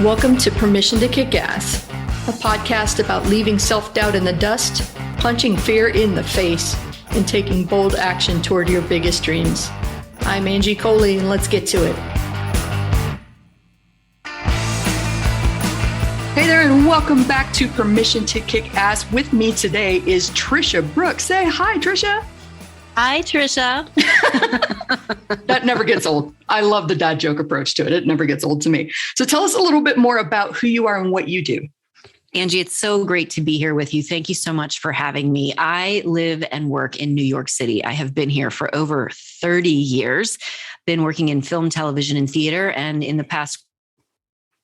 Welcome to Permission to Kick Ass, a podcast about leaving self-doubt in the dust, punching fear in the face, and taking bold action toward your biggest dreams. I'm Angie Coley, and let's get to it. Hey there, and welcome back to Permission to Kick Ass. With me today is Tricia Brouk. Say hi, Tricia. Hi, Tricia. That never gets old. I love the dad joke approach to it. It never gets old to me. So tell us a little bit more about who you are and what you do. Angie, it's so great to be here with you. Thank you so much for having me. I live and work in New York City. I have been here for over 30 years, been working in film, television, and theater, and in the past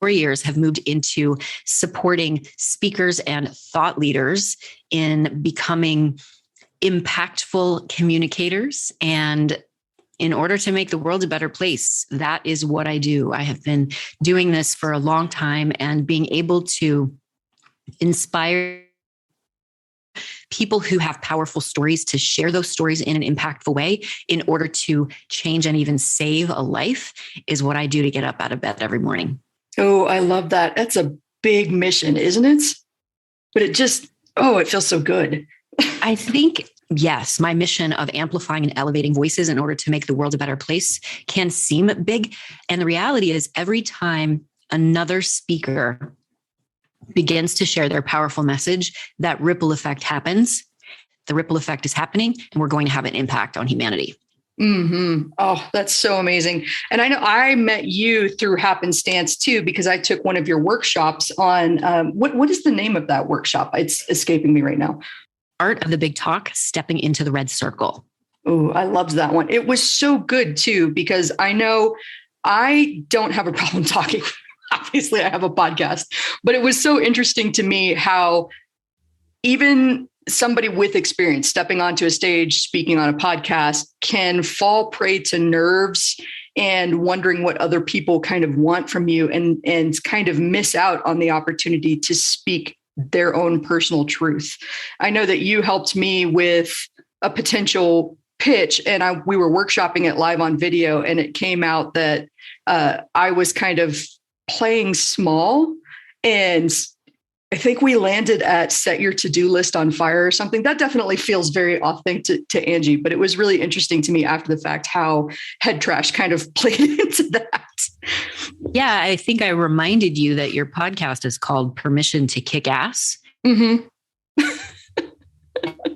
4 years have moved into supporting speakers and thought leaders in becoming impactful communicators. And in order to make the world a better place, that is what I do. I have been doing this for a long time, and being able to inspire people who have powerful stories to share those stories in an impactful way in order to change and even save a life is what I do to get up out of bed every morning. Oh, I love that. That's a big mission, isn't it? But it feels so good. I think, yes, my mission of amplifying and elevating voices in order to make the world a better place can seem big. And the reality is, every time another speaker begins to share their powerful message, that ripple effect happens. The ripple effect is happening, and we're going to have an impact on humanity. Mm-hmm. Oh, that's so amazing. And I know I met you through happenstance too, because I took one of your workshops on, what is the name of that workshop? It's escaping me right now. Art of the Big Talk, Stepping into the Red Circle. Oh, I loved that one. It was so good too, because I know I don't have a problem talking. Obviously, I have a podcast, but it was so interesting to me how even somebody with experience stepping onto a stage, speaking on a podcast, can fall prey to nerves and wondering what other people kind of want from you, and kind of miss out on the opportunity to speak their own personal truth. I know that you helped me with a potential pitch, and we were workshopping it live on video, and it came out that I was kind of playing small, and I think we landed at set your to-do list on fire or something. That definitely feels very authentic to Angie, but it was really interesting to me after the fact how head trash kind of played into that. Yeah, I think I reminded you that your podcast is called Permission to Kick Ass. Mm-hmm.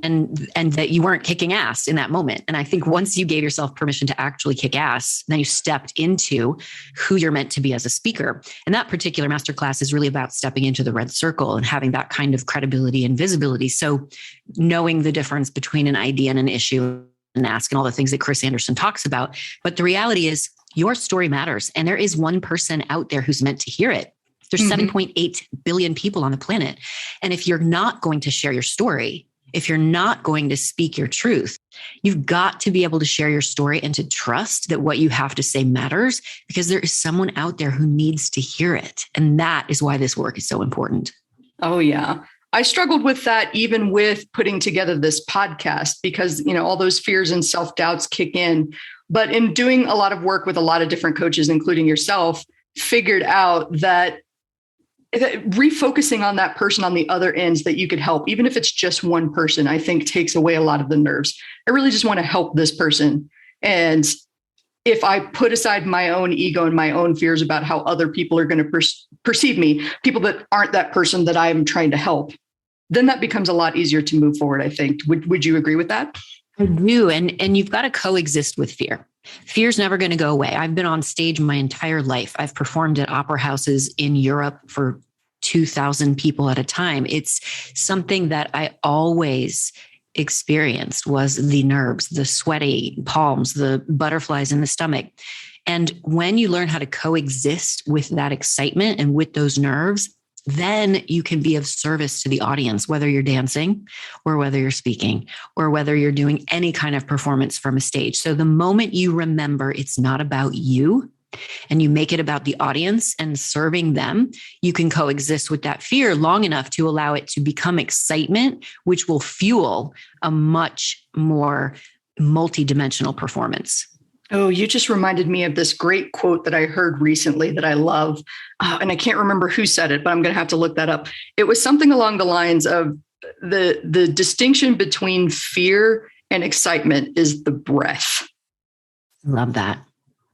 and that you weren't kicking ass in that moment. And I think once you gave yourself permission to actually kick ass, then you stepped into who you're meant to be as a speaker. And that particular masterclass is really about stepping into the red circle and having that kind of credibility and visibility. So knowing the difference between an idea and an issue and ask, and all the things that Chris Anderson talks about. But the reality is, your story matters. And there is one person out there who's meant to hear it. There's 7.8 billion people on the planet. And if you're not going to share your story, if you're not going to speak your truth, you've got to be able to share your story and to trust that what you have to say matters, because there is someone out there who needs to hear it. And that is why this work is so important. Oh, yeah. I struggled with that even with putting together this podcast, because, all those fears and self-doubts kick in. But in doing a lot of work with a lot of different coaches, including yourself, figured out that refocusing on that person on the other ends that you could help, even if it's just one person, I think takes away a lot of the nerves. I really just want to help this person. And if I put aside my own ego and my own fears about how other people are going to perceive me, people that aren't that person that I'm trying to help, then that becomes a lot easier to move forward, I think. Would you agree with that? I do. And you've got to coexist with fear. Fear's never going to go away. I've been on stage my entire life. I've performed at opera houses in Europe for 2,000 people at a time. It's something that I always experienced, was the nerves, the sweaty palms, the butterflies in the stomach. And when you learn how to coexist with that excitement and with those nerves, then you can be of service to the audience, whether you're dancing or whether you're speaking or whether you're doing any kind of performance from a stage. So the moment you remember it's not about you and you make it about the audience and serving them, you can coexist with that fear long enough to allow it to become excitement, which will fuel a much more multidimensional performance. Oh, you just reminded me of this great quote that I heard recently that I love. And I can't remember who said it, but I'm going to have to look that up. It was something along the lines of the distinction between fear and excitement is the breath. Love that.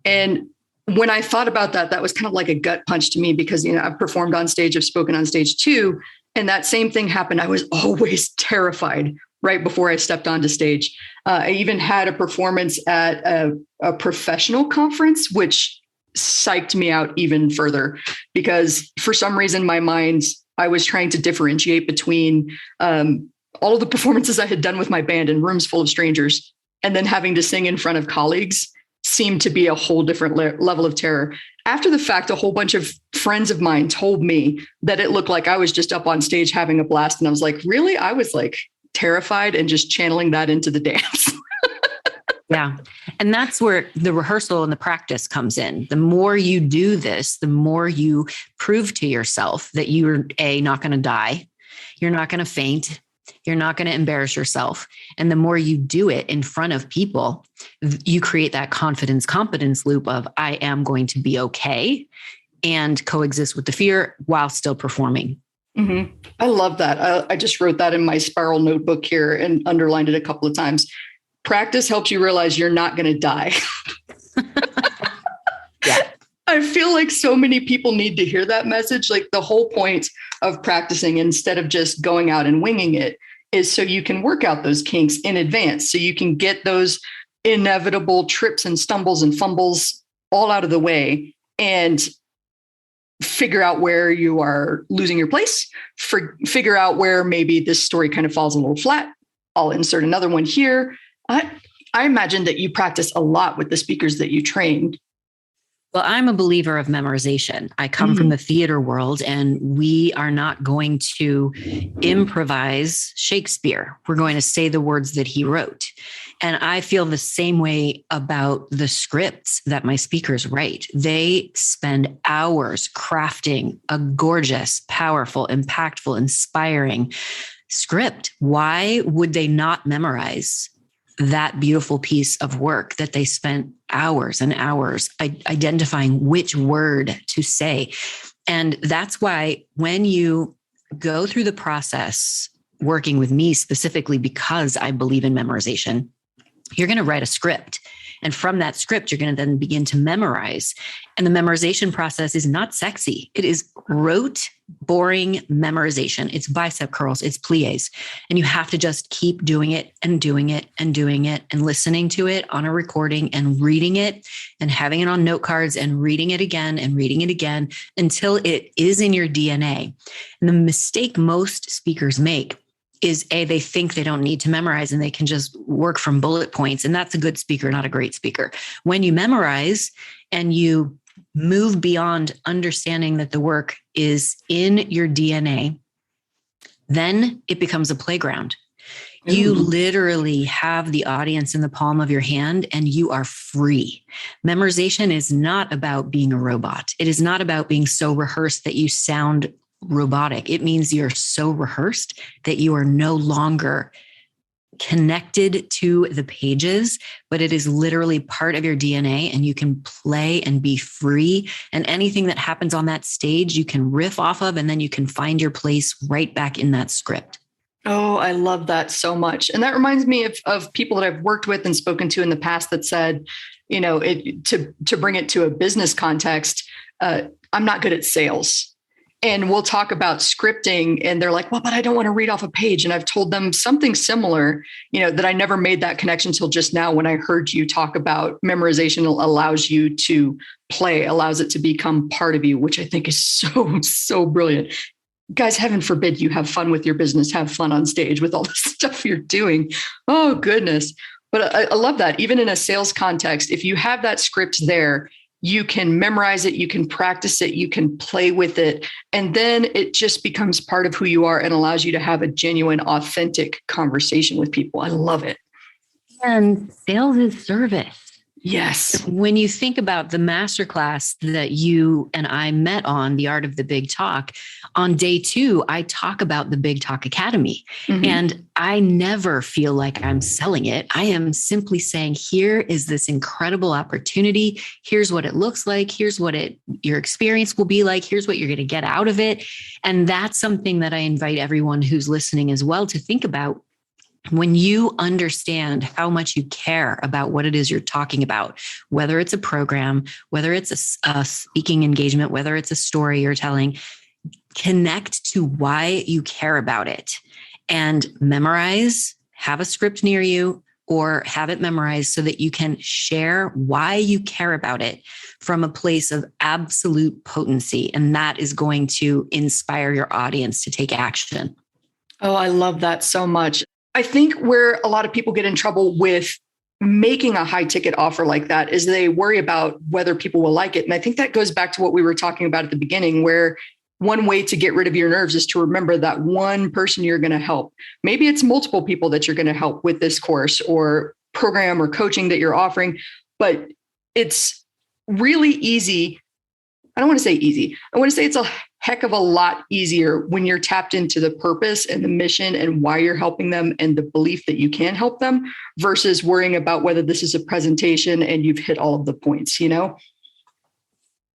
And when I thought about that, that was kind of like a gut punch to me because, I've performed on stage, I've spoken on stage too. And that same thing happened. I was always terrified right before I stepped onto stage. I even had a performance at a professional conference, which psyched me out even further because for some reason, my mind, I was trying to differentiate between all of the performances I had done with my band in rooms full of strangers and then having to sing in front of colleagues seemed to be a whole different level of terror. After the fact, a whole bunch of friends of mine told me that it looked like I was just up on stage having a blast. And I was like, really? I was like terrified and just channeling that into the dance. Yeah. And that's where the rehearsal and the practice comes in. The more you do this, the more you prove to yourself that you're not going to die. You're not going to faint. You're not going to embarrass yourself. And the more you do it in front of people, you create that competence loop of I am going to be okay and coexist with the fear while still performing. Mm-hmm. I love that. I just wrote that in my spiral notebook here and underlined it a couple of times. Practice helps you realize you're not going to die. Yeah. I feel like so many people need to hear that message. Like the whole point of practicing instead of just going out and winging it is so you can work out those kinks in advance. So you can get those inevitable trips and stumbles and fumbles all out of the way and figure out where you are losing your place, figure out where maybe this story kind of falls a little flat. I'll insert another one here. I imagine that you practice a lot with the speakers that you train. Well, I'm a believer of memorization. I come from the theater world, and we are not going to improvise Shakespeare. We're going to say the words that he wrote. And I feel the same way about the scripts that my speakers write. They spend hours crafting a gorgeous, powerful, impactful, inspiring script. Why would they not memorize that beautiful piece of work that they spent hours and hours identifying which word to say? And that's why when you go through the process, working with me specifically because I believe in memorization, you're going to write a script. And from that script, you're going to then begin to memorize. And the memorization process is not sexy. It is rote, boring memorization. It's bicep curls, it's plies. And you have to just keep doing it and doing it and doing it and listening to it on a recording and reading it and having it on note cards and reading it again until it is in your DNA. And the mistake most speakers make is they think they don't need to memorize and they can just work from bullet points. And that's a good speaker, not a great speaker. When you memorize and you move beyond understanding that the work is in your DNA, then it becomes a playground. You literally have the audience in the palm of your hand and you are free. Memorization is not about being a robot. It is not about being so rehearsed that you sound robotic. It means you're so rehearsed that you are no longer connected to the pages, but it is literally part of your DNA and you can play and be free. And anything that happens on that stage, you can riff off of, and then you can find your place right back in that script. Oh, I love that so much. And that reminds me of people that I've worked with and spoken to in the past that said, to bring it to a business context, I'm not good at sales. And we'll talk about scripting and they're like, well, but I don't want to read off a page. And I've told them something similar, that I never made that connection till just now when I heard you talk about memorization allows you to play, allows it to become part of you, which I think is so, so brilliant. Guys, heaven forbid you have fun with your business, have fun on stage with all the stuff you're doing. Oh, goodness. But I love that. Even in a sales context, if you have that script there, you can memorize it, you can practice it, you can play with it, and then it just becomes part of who you are and allows you to have a genuine, authentic conversation with people. I love it. And sales is service. Yes. When you think about the masterclass that you and I met on, The Art of the Big Talk, on day 2, I talk about the Big Talk Academy. Mm-hmm. And I never feel like I'm selling it. I am simply saying, here is this incredible opportunity. Here's what it looks like. Here's what your experience will be like. Here's what you're going to get out of it. And that's something that I invite everyone who's listening as well to think about. When you understand how much you care about what it is you're talking about, whether it's a program, whether it's a speaking engagement, whether it's a story you're telling, connect to why you care about it and memorize, have a script near you, or have it memorized so that you can share why you care about it from a place of absolute potency. And that is going to inspire your audience to take action. Oh, I love that so much. I think where a lot of people get in trouble with making a high ticket offer like that is they worry about whether people will like it. And I think that goes back to what we were talking about at the beginning, where one way to get rid of your nerves is to remember that one person you're going to help. Maybe it's multiple people that you're going to help with this course or program or coaching that you're offering, but it's really easy. I don't want to say easy. I want to say it's a heck of a lot easier when you're tapped into the purpose and the mission and why you're helping them and the belief that you can help them versus worrying about whether this is a presentation and you've hit all of the points, you know?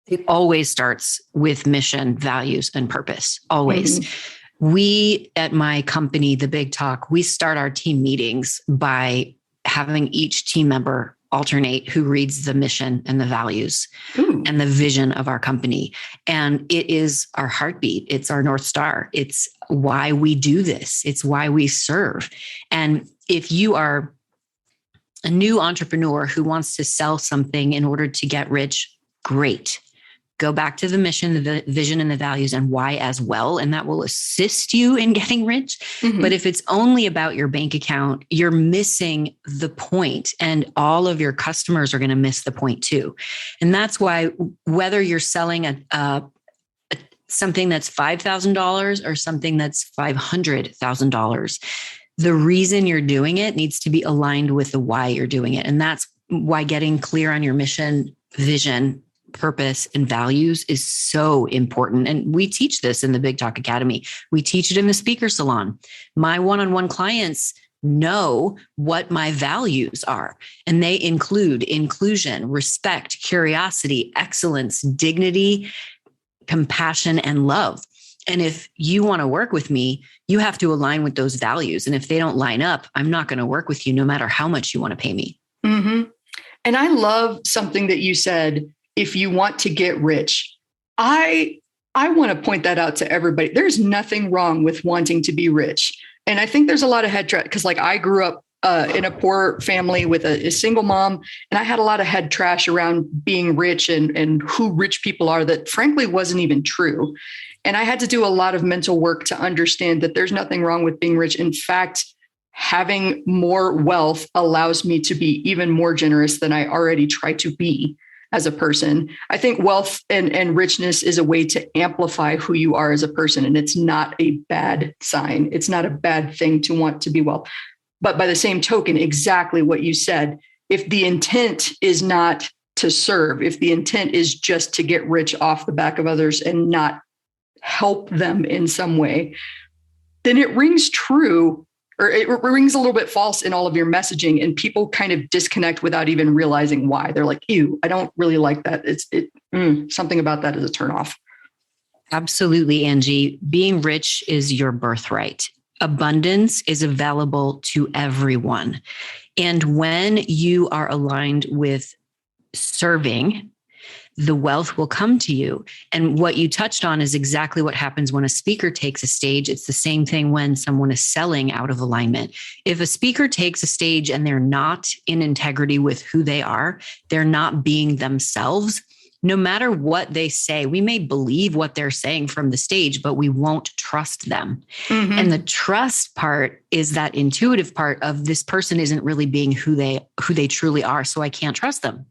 It always starts with mission, values, and purpose. Always. Mm-hmm. We at my company, The Big Talk, we start our team meetings by having each team member alternate who reads the mission and the values and the vision of our company. And it is our heartbeat. It's our North Star. It's why we do this. It's why we serve. And if you are a new entrepreneur who wants to sell something in order to get rich, great. Go back to the mission, the vision, and the values and why as well. And that will assist you in getting rich. Mm-hmm. But if it's only about your bank account, you're missing the point, and all of your customers are going to miss the point too. And that's why whether you're selling something that's $5,000 or something that's $500,000, the reason you're doing it needs to be aligned with the why you're doing it. And that's why getting clear on your mission, vision, purpose, and values is so important. And we teach this in the Big Talk Academy. We teach it in the speaker salon. My one-on-one clients know what my values are, and they include inclusion, respect, curiosity, excellence, dignity, compassion, and love. And if you want to work with me, you have to align with those values. And if they don't line up, I'm not going to work with you no matter how much you want to pay me. Mm-hmm. And I love something that you said. If you want to get rich, I want to point that out to everybody. There's nothing wrong with wanting to be rich. And I think there's a lot of head trash because like I grew up in a poor family with a single mom, and I had a lot of head trash around being rich and who rich people are that frankly wasn't even true. And I had to do a lot of mental work to understand that there's nothing wrong with being rich. In fact, having more wealth allows me to be even more generous than I already try to be as a person. I think wealth and richness is a way to amplify who you are as a person. And it's not a bad sign. It's not a bad thing to want to be wealth. But by the same token, exactly what you said, if the intent is not to serve, if the intent is just to get rich off the back of others and not help them in some way, then it rings true, or it rings a little bit false in all of your messaging, and people kind of disconnect without even realizing why. They're like, ew, I don't really like that. Something about that is a turnoff. Absolutely, Angie. Being rich is your birthright. Abundance is available to everyone. And when you are aligned with serving, the wealth will come to you. And what you touched on is exactly what happens when a speaker takes a stage. It's the same thing when someone is selling out of alignment. If a speaker takes a stage and they're not in integrity with who they are, they're not being themselves, no matter what they say, we may believe what they're saying from the stage, but we won't trust them. Mm-hmm. And the trust part is that intuitive part of this person isn't really being who they truly are. So I can't trust them.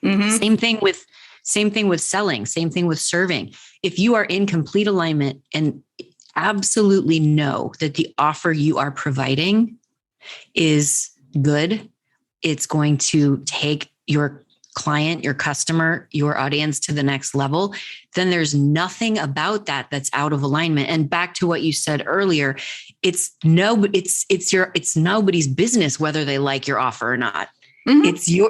Mm-hmm. Same thing with selling, same thing with serving. If you are in complete alignment and absolutely know that the offer you are providing is good, it's going to take your client, your customer, your audience to the next level, then there's nothing about that that's out of alignment. And back to what you said earlier, it's nobody's business whether they like your offer or not. Mm-hmm.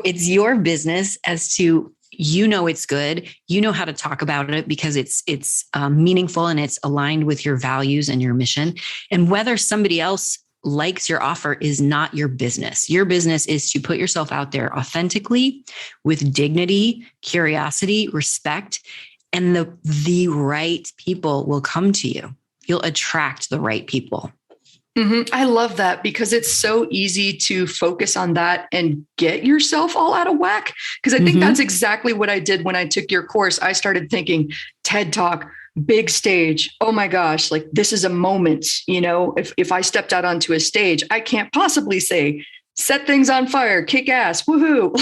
It's your business as to, it's good. You know how to talk about it because it's meaningful and it's aligned with your values and your mission. And whether somebody else likes your offer is not your business. Your business is to put yourself out there authentically with dignity, curiosity, respect, and the right people will come to you. You'll attract the right people. Mm-hmm. I love that because it's so easy to focus on that and get yourself all out of whack. Because I think that's exactly what I did when I took your course. I started thinking TED Talk, big stage. Oh my gosh, like this is a moment, if I stepped out onto a stage, I can't possibly say, set things on fire, kick ass, woohoo.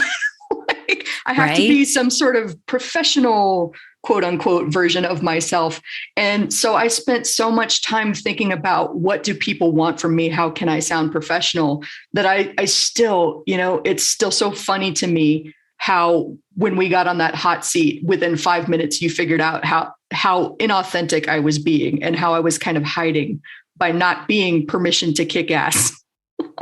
Like, I have to be some sort of professional, quote unquote, version of myself. And so I spent so much time thinking about what do people want from me? How can I sound professional? That I still, it's still so funny to me how when we got on that hot seat, within 5 minutes, you figured out how inauthentic I was being and how I was kind of hiding by not being permission to kick ass.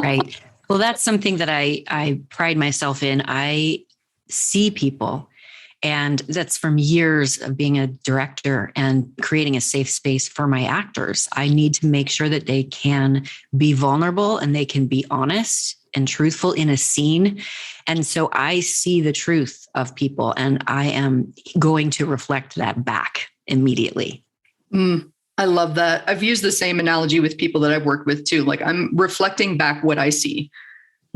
Right. Well, that's something that I pride myself in. I see people, and that's from years of being a director and creating a safe space for my actors. I need to make sure that they can be vulnerable and they can be honest and truthful in a scene. And so I see the truth of people and I am going to reflect that back immediately. I love that. I've used the same analogy with people that I've worked with too. Like I'm reflecting back what I see.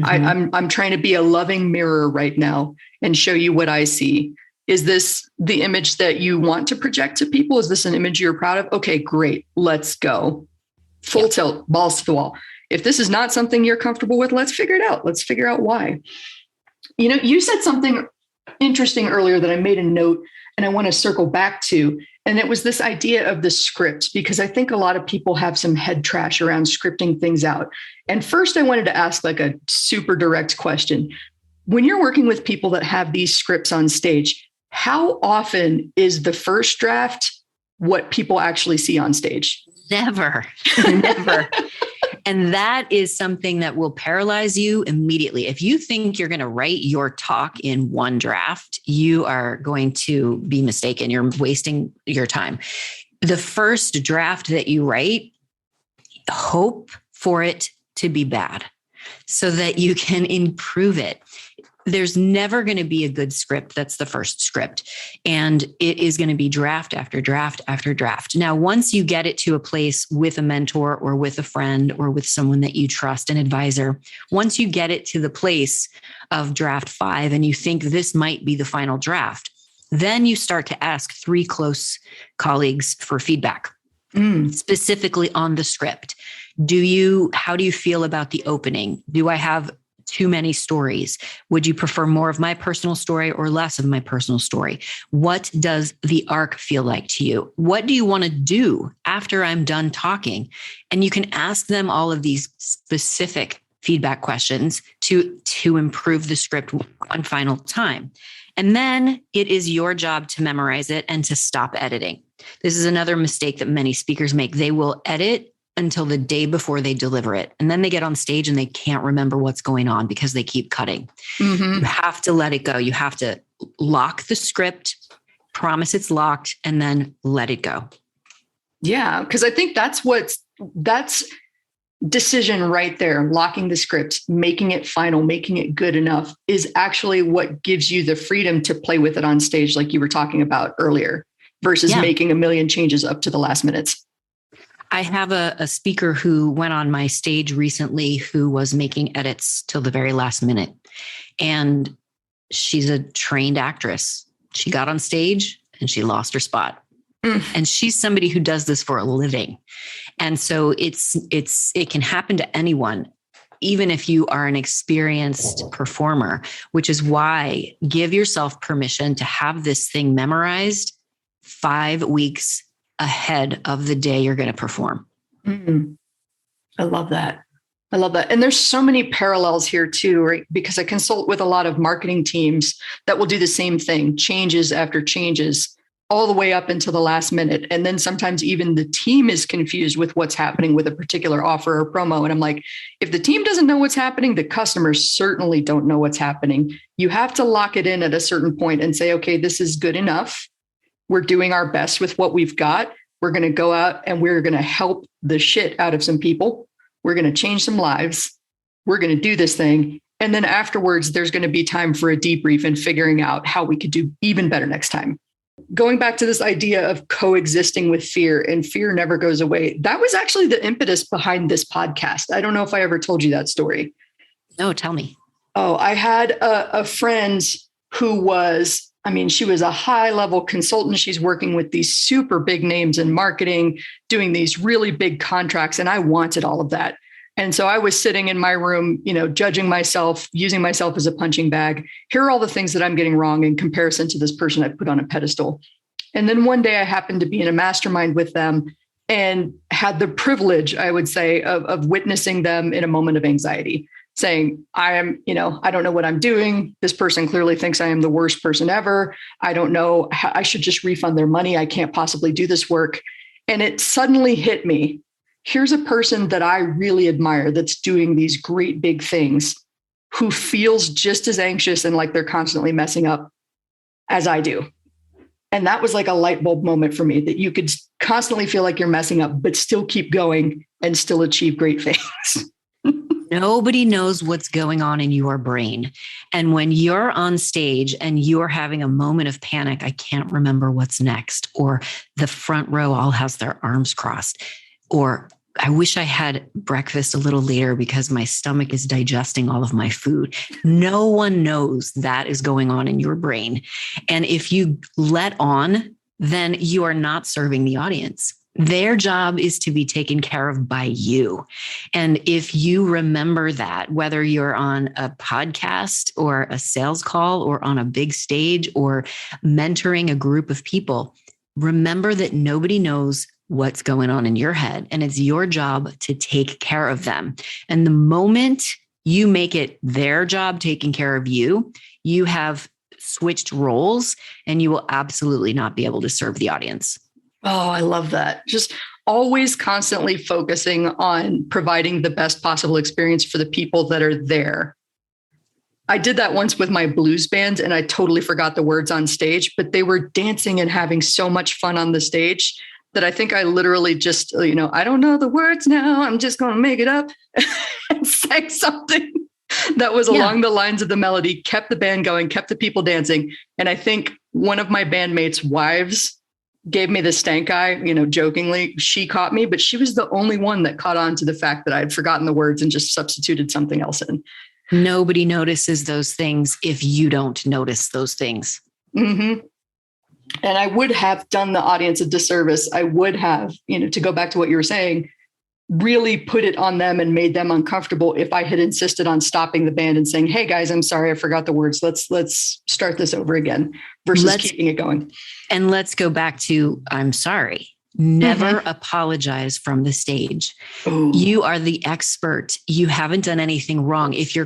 I'm trying to be a loving mirror right now and show you what I see. Is this the image that you want to project to people? Is this an image you're proud of? Okay, great. Let's go. Full tilt, balls to the wall. If this is not something you're comfortable with, let's figure it out. Let's figure out why. You said something interesting earlier that I made a note and I want to circle back to. And it was this idea of the script, because I think a lot of people have some head trash around scripting things out. And first, I wanted to ask like a super direct question. When you're working with people that have these scripts on stage, how often is the first draft what people actually see on stage? Never, never. And that is something that will paralyze you immediately. If you think you're going to write your talk in one draft, you are going to be mistaken. You're wasting your time. The first draft that you write, hope for it to be bad so that you can improve it. There's never going to be a good script that's the first script. And it is going to be draft after draft after draft. Now, once you get it to a place with a mentor or with a friend or with someone that you trust, an advisor, once you get it to the place of draft 5 and you think this might be the final draft, then you start to ask 3 close colleagues for feedback, specifically on the script. How do you feel about the opening? Do I have too many stories? Would you prefer more of my personal story or less of my personal story? What does the arc feel like to you? What do you want to do after I'm done talking? And you can ask them all of these specific feedback questions to improve the script one final time. And then it is your job to memorize it and to stop editing. This is another mistake that many speakers make. They will edit until the day before they deliver it. And then they get on stage and they can't remember what's going on because they keep cutting. You have to let it go. You have to lock the script, promise it's locked, and then let it go. Yeah. Because I think that's decision right there. Locking the script, making it final, making it good enough is actually what gives you the freedom to play with it on stage, like you were talking about earlier, versus making a million changes up to the last minutes. I have a speaker who went on my stage recently who was making edits till the very last minute. And she's a trained actress. She got on stage and she lost her spot. And she's somebody who does this for a living. And so it can happen to anyone, even if you are an experienced performer, which is why give yourself permission to have this thing memorized 5 weeks ahead of the day you're going to perform. I love that. I love that. And there's so many parallels here too, right? Because I consult with a lot of marketing teams that will do the same thing, changes after changes, all the way up until the last minute. And then sometimes even the team is confused with what's happening with a particular offer or promo. And I'm like, if the team doesn't know what's happening, the customers certainly don't know what's happening. You have to lock it in at a certain point and say, okay, this is good enough. We're doing our best with what we've got. We're going to go out and we're going to help the shit out of some people. We're going to change some lives. We're going to do this thing. And then afterwards, there's going to be time for a debrief and figuring out how we could do even better next time. Going back to this idea of coexisting with fear, and fear never goes away. That was actually the impetus behind this podcast. I don't know if I ever told you that story. No, tell me. Oh, I had a friend who was, she was a high level consultant. She's working with these super big names in marketing, doing these really big contracts. And I wanted all of that. And so I was sitting in my room, judging myself, using myself as a punching bag. Here are all the things that I'm getting wrong in comparison to this person I put on a pedestal. And then one day I happened to be in a mastermind with them and had the privilege, I would say, of witnessing them in a moment of anxiety, saying, I don't know what I'm doing. This person clearly thinks I am the worst person ever. I don't know. I should just refund their money. I can't possibly do this work. And it suddenly hit me. Here's a person that I really admire that's doing these great big things, who feels just as anxious and like they're constantly messing up as I do. And that was like a light bulb moment for me, that you could constantly feel like you're messing up, but still keep going and still achieve great things. Nobody knows what's going on in your brain. And when you're on stage and you're having a moment of panic, I can't remember what's next, or the front row all has their arms crossed, or I wish I had breakfast a little later because my stomach is digesting all of my food. No one knows that is going on in your brain. And if you let on, then you are not serving the audience. Their job is to be taken care of by you. And if you remember that, whether you're on a podcast or a sales call or on a big stage or mentoring a group of people, remember that nobody knows what's going on in your head, and it's your job to take care of them. And the moment you make it their job taking care of you, you have switched roles and you will absolutely not be able to serve the audience. Oh, I love that. Just always constantly focusing on providing the best possible experience for the people that are there. I did that once with my blues band and I totally forgot the words on stage, but they were dancing and having so much fun on the stage that I think I literally just, I don't know the words now. I'm just going to make it up and sang something that was along the lines of the melody, kept the band going, kept the people dancing. And I think one of my bandmates' wives gave me the stank eye, jokingly. She caught me, but she was the only one that caught on to the fact that I had forgotten the words and just substituted something else in. Nobody notices those things if you don't notice those things. Mm-hmm. And I would have done the audience a disservice. I would have, to go back to what you were saying, really put it on them and made them uncomfortable if I had insisted on stopping the band and saying, hey guys, I'm sorry, I forgot the words. Let's start this over again versus keeping it going. And let's go back to, I'm sorry. Never apologize from the stage. Ooh. You are the expert. You haven't done anything wrong. If you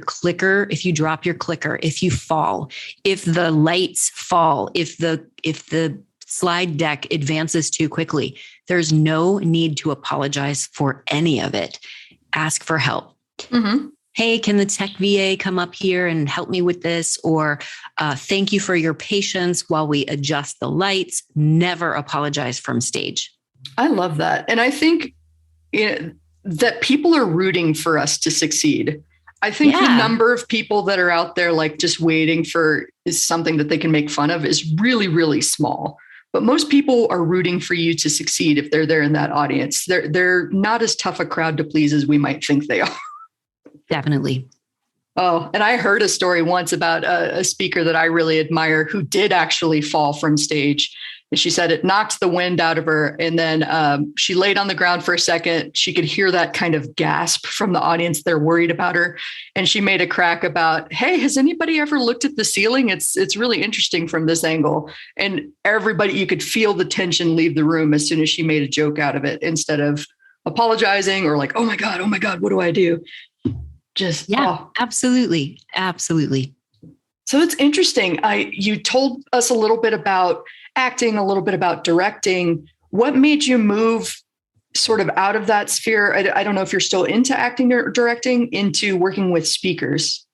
drop your clicker, if you fall, if the lights fall, if the slide deck advances too quickly, there's no need to apologize for any of it. Ask for help. Mm-hmm. Hey, can the tech VA come up here and help me with this? Or thank you for your patience while we adjust the lights. Never apologize from stage. I love that. And I think that people are rooting for us to succeed. I think the number of people that are out there like just waiting for is something that they can make fun of is really, really small. But most people are rooting for you to succeed if they're there in that audience. They're not as tough a crowd to please as we might think they are. Definitely. Oh, and I heard a story once about a speaker that I really admire who did actually fall from stage. And she said it knocked the wind out of her. And then she laid on the ground for a second. She could hear that kind of gasp from the audience. They're worried about her. And she made a crack about, hey, has anybody ever looked at the ceiling? It's really interesting from this angle. And everybody, you could feel the tension leave the room as soon as she made a joke out of it, instead of apologizing or like, oh my God, what do I do? Just, Yeah, oh. absolutely. Absolutely. So it's interesting. You told us a little bit about acting, a little bit about directing. What made you move sort of out of that sphere? I don't know if you're still into acting or directing, into working with speakers.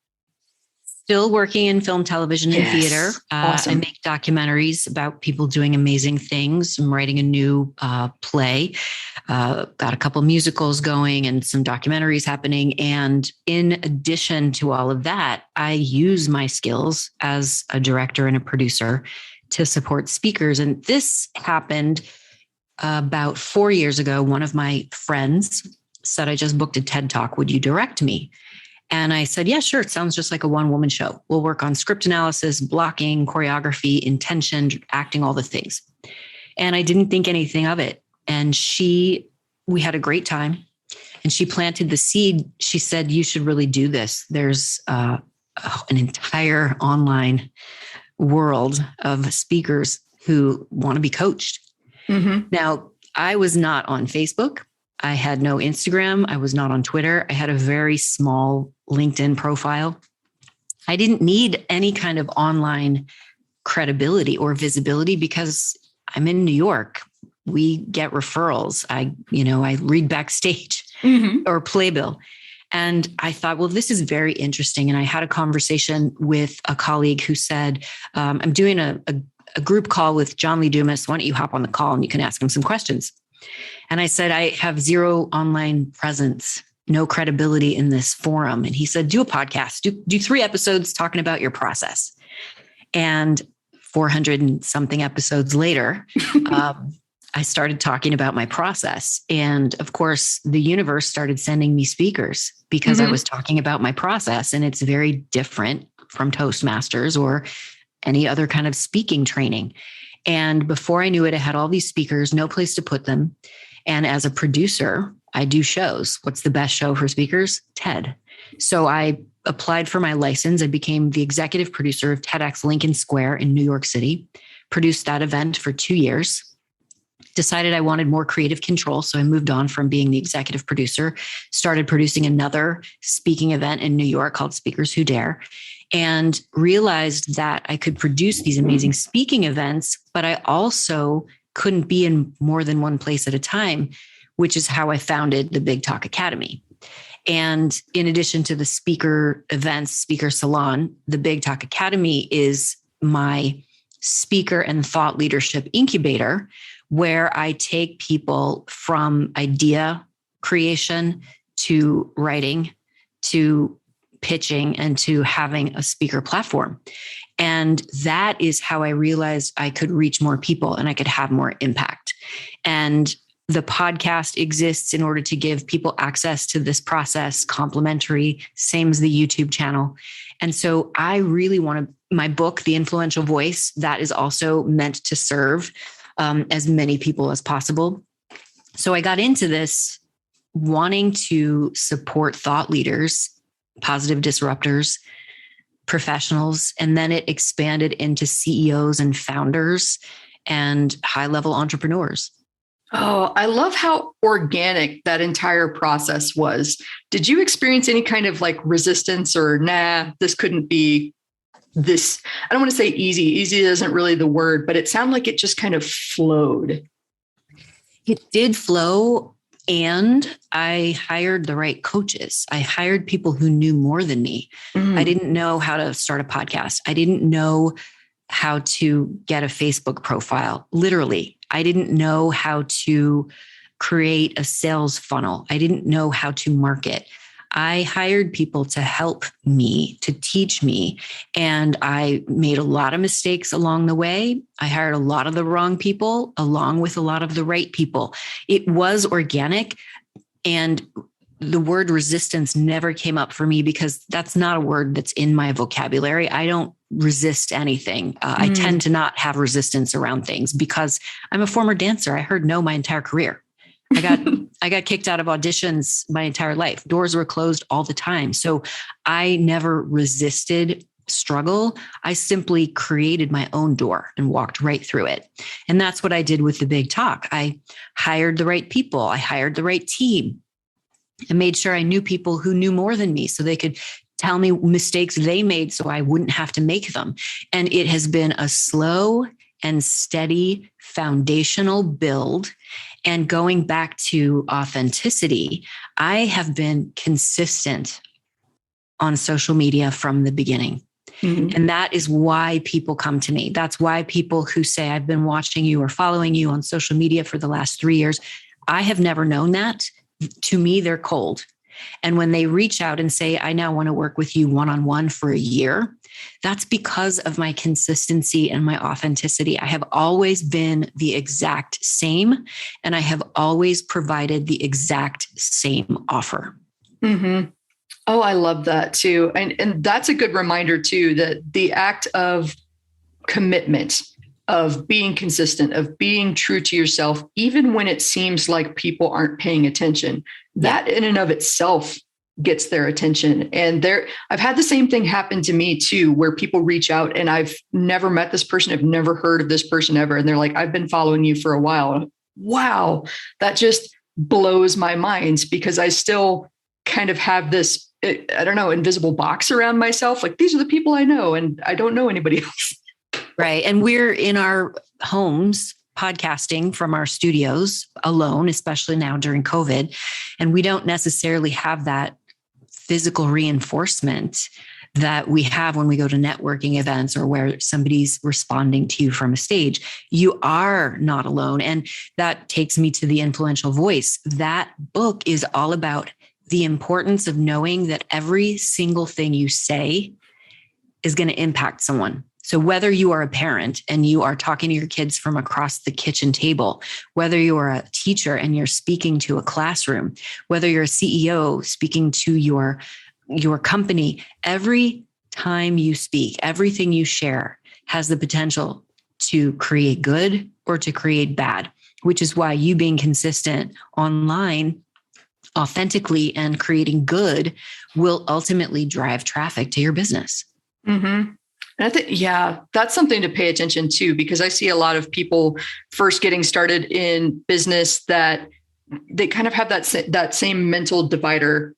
Still working in film, television, and theater. Awesome. I make documentaries about people doing amazing things. I'm writing a new play. Got a couple musicals going and some documentaries happening. And in addition to all of that, I use my skills as a director and a producer to support speakers. And this happened about 4 years ago. One of my friends said, I just booked a TED Talk. Would you direct me? And I said, yeah, sure. It sounds just like a one-woman show. We'll work on script analysis, blocking, choreography, intention, acting, all the things. And I didn't think anything of it. And we had a great time. And she planted the seed. She said, you should really do this. There's an entire online world of speakers who want to be coached. Mm-hmm. Now, I was not on Facebook. I had no Instagram. I was not on Twitter. I had a very small LinkedIn profile. I didn't need any kind of online credibility or visibility because I'm in New York. We get referrals. I read backstage or playbill. And I thought, well, this is very interesting. And I had a conversation with a colleague who said, I'm doing a group call with John Lee Dumas. Why don't you hop on the call and you can ask him some questions? And I said, I have zero online presence, no credibility in this forum. And he said, do a podcast, do 3 episodes talking about your process. And 400 and something episodes later, I started talking about my process. And of course, the universe started sending me speakers because I was talking about my process. And it's very different from Toastmasters or any other kind of speaking training. And before I knew it, I had all these speakers, no place to put them. And as a producer, I do shows. What's the best show for speakers? TED. So I applied for my license. I became the executive producer of TEDx Lincoln Square in New York City, produced that event for 2 years, decided I wanted more creative control. So I moved on from being the executive producer, started producing another speaking event in New York called Speakers Who Dare, and realized that I could produce these amazing speaking events, but I also couldn't be in more than one place at a time, which is how I founded the Big Talk Academy. And in addition to the speaker events, speaker salon, the Big Talk Academy is my speaker and thought leadership incubator, where I take people from idea creation to writing to pitching and to having a speaker platform. And that is how I realized I could reach more people and I could have more impact. And the podcast exists in order to give people access to this process, complimentary, same as the YouTube channel. And so I really want to, my book, The Influential Voice, that is also meant to serve as many people as possible. So I got into this wanting to support thought leaders, positive disruptors, professionals, and then it expanded into CEOs and founders and high-level entrepreneurs. Oh, I love how organic that entire process was. Did you experience any kind of like resistance or this couldn't be this? I don't want to say easy. Easy isn't really the word, but it sounded like it just kind of flowed. It did flow. And I hired the right coaches. I hired people who knew more than me. I didn't know how to start a podcast. I didn't know how to get a Facebook profile. Literally, I didn't know how to create a sales funnel. I didn't know how to market. I hired people to help me, to teach me. And I made a lot of mistakes along the way. I hired a lot of the wrong people along with a lot of the right people. It was organic. And the word resistance never came up for me because that's not a word that's in my vocabulary. I don't resist anything. I tend to not have resistance around things because I'm a former dancer. I heard no my entire career. I got kicked out of auditions my entire life. Doors were closed all the time. So I never resisted struggle. I simply created my own door and walked right through it. And that's what I did with the Big Talk. I hired the right people. I hired the right team. and made sure I knew people who knew more than me so they could tell me mistakes they made so I wouldn't have to make them. And it has been a slow and steady foundational build. And going back to authenticity, I have been consistent on social media from the beginning. Mm-hmm. And that is why people come to me. That's why people who say, I've been watching you or following you on social media for the last 3 years, I have never known that. To me, they're cold. And when they reach out and say, I now want to work with you one-on-one for a year, that's because of my consistency and my authenticity. I have always been the exact same, and I have always provided the exact same offer. Mm-hmm. Oh, I love that too. And that's a good reminder too, that the act of commitment, of being consistent, of being true to yourself, even when it seems like people aren't paying attention, that in and of itself gets their attention. And I've had the same thing happen to me too, where people reach out and I've never met this person. I've never heard of this person ever. And they're like, I've been following you for a while. Wow. That just blows my mind, because I still kind of have this, I don't know, invisible box around myself. Like, these are the people I know and I don't know anybody else. Right. And we're in our homes podcasting from our studios alone, especially now during COVID. And we don't necessarily have that physical reinforcement that we have when we go to networking events or where somebody's responding to you from a stage. You are not alone. And that takes me to The Influential Voice. That book is all about the importance of knowing that every single thing you say is going to impact someone. So whether you are a parent and you are talking to your kids from across the kitchen table, whether you are a teacher and you're speaking to a classroom, whether you're a CEO speaking to your company, every time you speak, everything you share has the potential to create good or to create bad, which is why you being consistent online authentically and creating good will ultimately drive traffic to your business. Mm-hmm. And I think, that's something to pay attention to, because I see a lot of people first getting started in business that they kind of have that same mental divider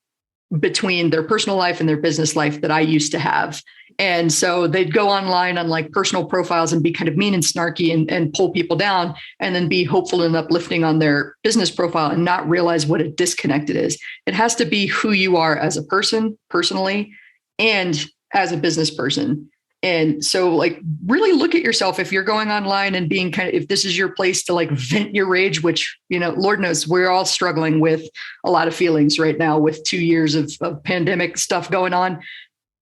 between their personal life and their business life that I used to have. And so they'd go online on like personal profiles and be kind of mean and snarky and pull people down, and then be hopeful and uplifting on their business profile and not realize what a disconnect it is. It has to be who you are as a person personally and as a business person. And so like really look at yourself if you're going online and being if this is your place to like vent your rage, which, Lord knows we're all struggling with a lot of feelings right now with 2 years of pandemic stuff going on.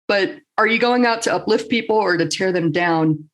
But are you going out to uplift people or to tear them down?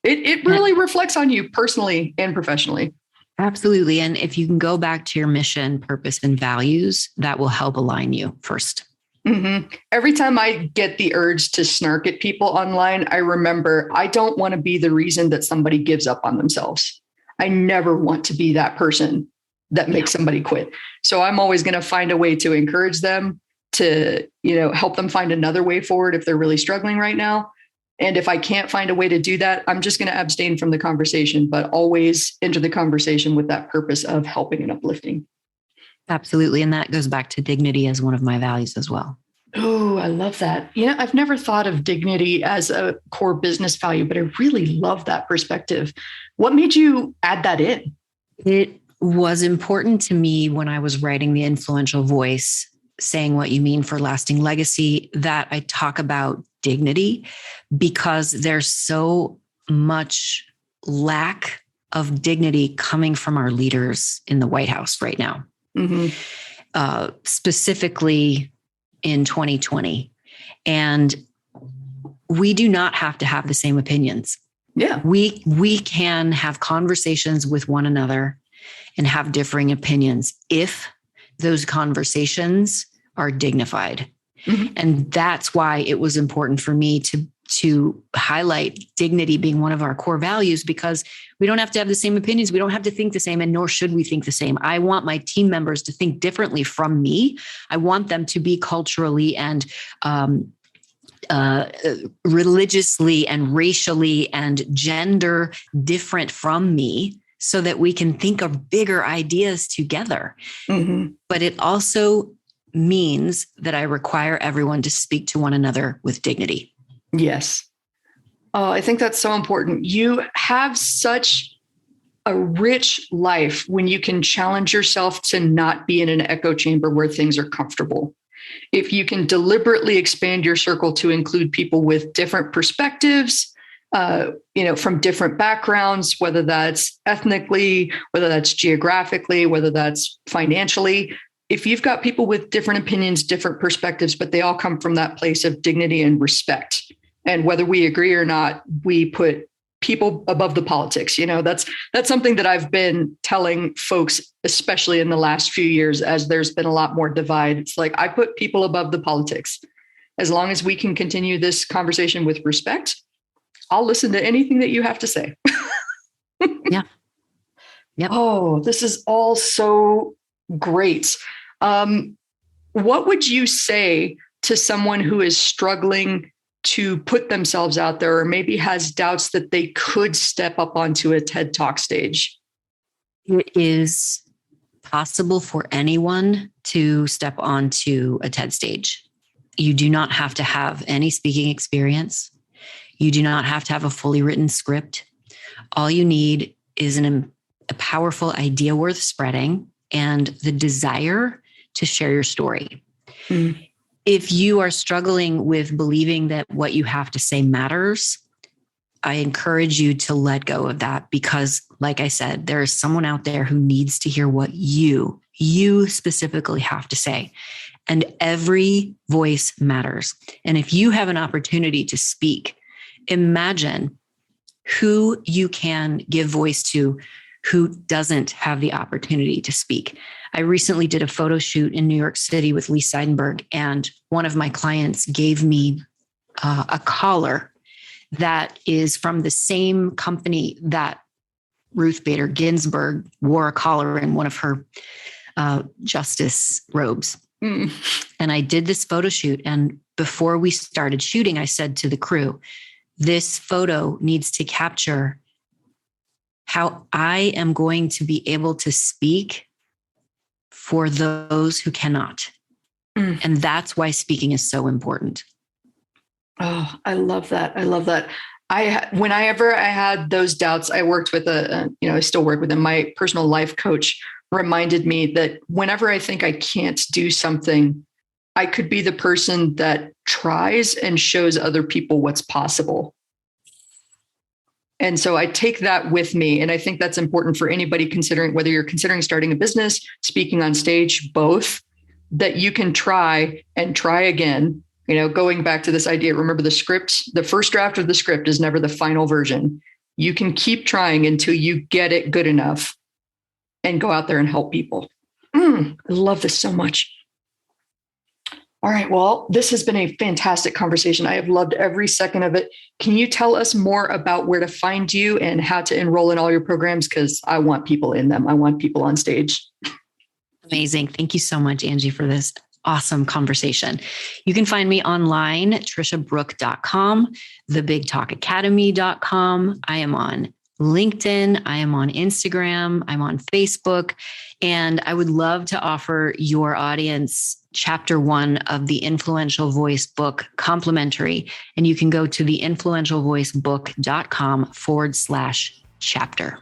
It really reflects on you personally and professionally. Absolutely. And if you can go back to your mission, purpose, and values, that will help align you first. Mm-hmm. Every time I get the urge to snark at people online, I remember I don't want to be the reason that somebody gives up on themselves. I never want to be that person that makes somebody quit. So I'm always going to find a way to encourage them, to, help them find another way forward if they're really struggling right now. And if I can't find a way to do that, I'm just going to abstain from the conversation, but always enter the conversation with that purpose of helping and uplifting. Absolutely. And that goes back to dignity as one of my values as well. Oh, I love that. I've never thought of dignity as a core business value, but I really love that perspective. What made you add that in? It was important to me when I was writing The Influential Voice, saying what you mean for lasting legacy, that I talk about dignity, because there's so much lack of dignity coming from our leaders in the White House right now. Mm-hmm. Specifically in 2020. And we do not have to have the same opinions. Yeah. We can have conversations with one another and have differing opinions if those conversations are dignified. Mm-hmm. And that's why it was important for me to highlight dignity being one of our core values, because we don't have to have the same opinions. We don't have to think the same, and nor should we think the same. I want my team members to think differently from me. I want them to be culturally and religiously and racially and gender different from me, so that we can think of bigger ideas together. Mm-hmm. But it also means that I require everyone to speak to one another with dignity. Yes. Oh, I think that's so important. You have such a rich life when you can challenge yourself to not be in an echo chamber where things are comfortable. If you can deliberately expand your circle to include people with different perspectives, from different backgrounds, whether that's ethnically, whether that's geographically, whether that's financially, if you've got people with different opinions, different perspectives, but they all come from that place of dignity and respect. And whether we agree or not, we put people above the politics. That's something that I've been telling folks, especially in the last few years, as there's been a lot more divide. It's like, I put people above the politics. As long as we can continue this conversation with respect, I'll listen to anything that you have to say. Yeah. Yep. Oh, this is all so great. What would you say to someone who is struggling to put themselves out there, or maybe has doubts that they could step up onto a TED Talk stage? It is possible for anyone to step onto a TED stage. You do not have to have any speaking experience. You do not have to have a fully written script. All you need is a powerful idea worth spreading and the desire to share your story. Mm. If you are struggling with believing that what you have to say matters, I encourage you to let go of that, because like I said, there is someone out there who needs to hear what you specifically have to say. And every voice matters. And if you have an opportunity to speak, imagine who you can give voice to who doesn't have the opportunity to speak. I recently did a photo shoot in New York City with Lee Seidenberg, and one of my clients gave me a collar that is from the same company that Ruth Bader Ginsburg wore a collar in one of her justice robes. Mm. And I did this photo shoot. And before we started shooting, I said to the crew, this photo needs to capture how I am going to be able to speak for those who cannot. Mm. And that's why speaking is so important. Oh, I love that. I love that. Whenever I had those doubts, I worked with I still work with them. My personal life coach reminded me that whenever I think I can't do something, I could be the person that tries and shows other people what's possible. And so I take that with me. And I think that's important for anybody considering, whether you're considering starting a business, speaking on stage, both, that you can try and try again. Going back to this idea, remember the script, the first draft of the script is never the final version. You can keep trying until you get it good enough and go out there and help people. I love this so much. All right. Well, this has been a fantastic conversation. I have loved every second of it. Can you tell us more about where to find you and how to enroll in all your programs? Because I want people in them. I want people on stage. Amazing. Thank you so much, Angie, for this awesome conversation. You can find me online, triciabrouk.com, thebigtalkacademy.com. I am on LinkedIn. I am on Instagram. I'm on Facebook. And I would love to offer your audience Chapter 1 of the Influential Voice book complimentary. And you can go to theinfluentialvoicebook.com/chapter.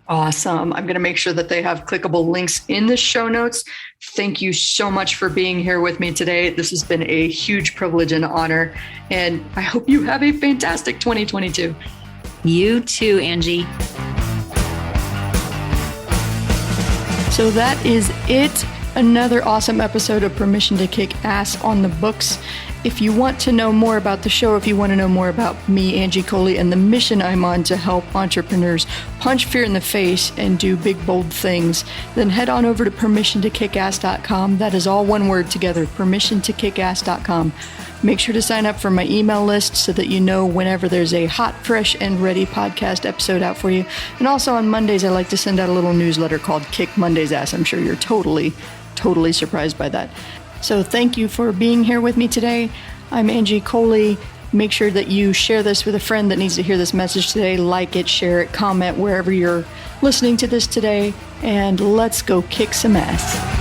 Awesome. I'm going to make sure that they have clickable links in the show notes. Thank you so much for being here with me today. This has been a huge privilege and honor. And I hope you have a fantastic 2022. You too, Angie. So that is it. Another awesome episode of Permission to Kick Ass on the books. If you want to know more about the show, if you want to know more about me, Angie Coley, and the mission I'm on to help entrepreneurs punch fear in the face and do big, bold things, then head on over to permissiontokickass.com. That is all one word together, permissiontokickass.com. Make sure to sign up for my email list so that you know whenever there's a hot, fresh, and ready podcast episode out for you. And also on Mondays, I like to send out a little newsletter called Kick Monday's Ass. I'm sure you're totally surprised by that. So thank you for being here with me today. I'm Angie Coley. Make sure that you share this with a friend that needs to hear this message today. Like it, share it, comment wherever you're listening to this today, and let's go kick some ass.